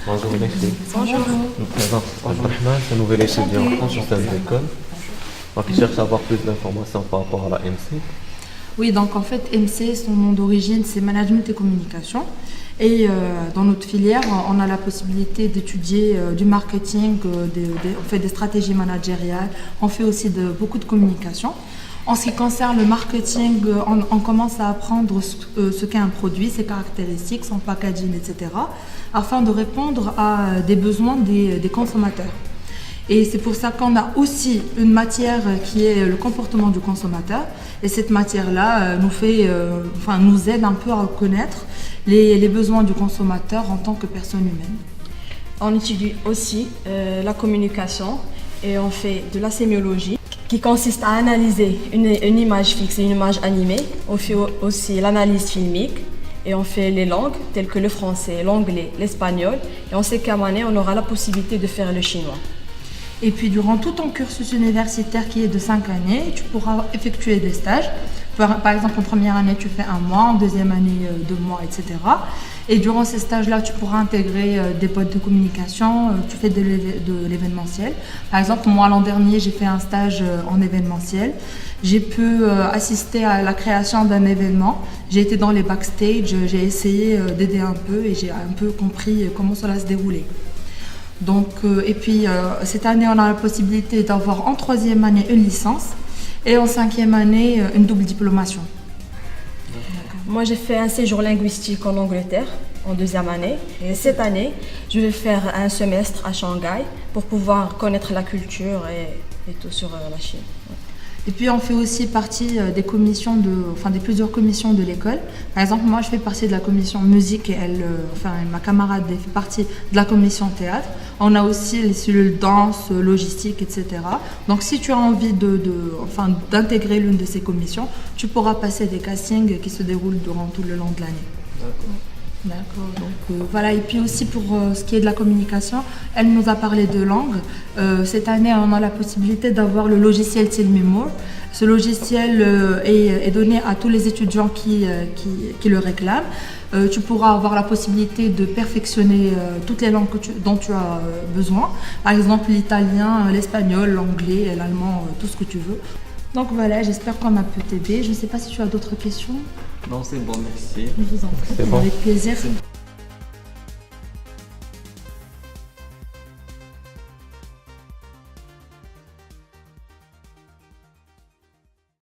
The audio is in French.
Bonjour les filles. Bonjour. Je me présente Abdelrahman, c'est un nouvel étudiant en système d'école. Donc il cherche à avoir plus d'informations par rapport à la MC. Oui, donc en fait, MC, son nom d'origine, c'est Management et Communication. Et dans notre filière, on a la possibilité d'étudier du marketing, on fait des stratégies managériales, on fait aussi beaucoup de communication. En ce qui concerne le marketing, on commence à apprendre ce qu'est un produit, ses caractéristiques, son packaging, etc., afin de répondre à des besoins des consommateurs. Et c'est pour ça qu'on a aussi une matière qui est le comportement du consommateur. Et cette matière-là nous aide un peu à connaître les besoins du consommateur en tant que personne humaine. On étudie aussi la communication et on fait de la sémiologie qui consiste à analyser une image fixe et une image animée. On fait aussi l'analyse filmique et on fait les langues telles que le français, l'anglais, l'espagnol. Et en cinquième année, on aura la possibilité de faire le chinois. Et puis durant tout ton cursus universitaire qui est de 5 années, tu pourras effectuer des stages. Par exemple, en première année, tu fais 1 mois, en deuxième année, 2 mois, etc. Et durant ces stages-là, tu pourras intégrer des boîtes de communication, tu fais de l'événementiel. Par exemple, moi, l'an dernier, j'ai fait un stage en événementiel. J'ai pu assister à la création d'un événement. J'ai été dans les backstage, j'ai essayé d'aider un peu et j'ai un peu compris comment cela se déroulait. Donc, cette année, on a la possibilité d'avoir en troisième année une licence et en cinquième année une double diplomation. Moi, j'ai fait un séjour linguistique en Angleterre en deuxième année. Et cette année, je vais faire un semestre à Shanghai pour pouvoir connaître la culture et tout sur la Chine. Et puis on fait aussi partie des commissions des plusieurs commissions de l'école. Par exemple, moi je fais partie de la commission musique et ma camarade fait partie de la commission théâtre. On a aussi les cellules danse, logistique, etc. Donc si tu as envie d'intégrer l'une de ces commissions, tu pourras passer des castings qui se déroulent durant tout le long de l'année. D'accord, donc voilà. Et puis aussi pour ce qui est de la communication, elle nous a parlé de langue. Cette année, on a la possibilité d'avoir le logiciel Tilmemore. Ce logiciel est donné à tous les étudiants qui le réclament. Tu pourras avoir la possibilité de perfectionner toutes les langues dont tu as besoin. Par exemple, l'italien, l'espagnol, l'anglais, l'allemand, tout ce que tu veux. Donc voilà, j'espère qu'on a pu t'aider. Je ne sais pas si tu as d'autres questions. Non, c'est bon, merci. Je vous en prie, C'est bon. avec plaisir.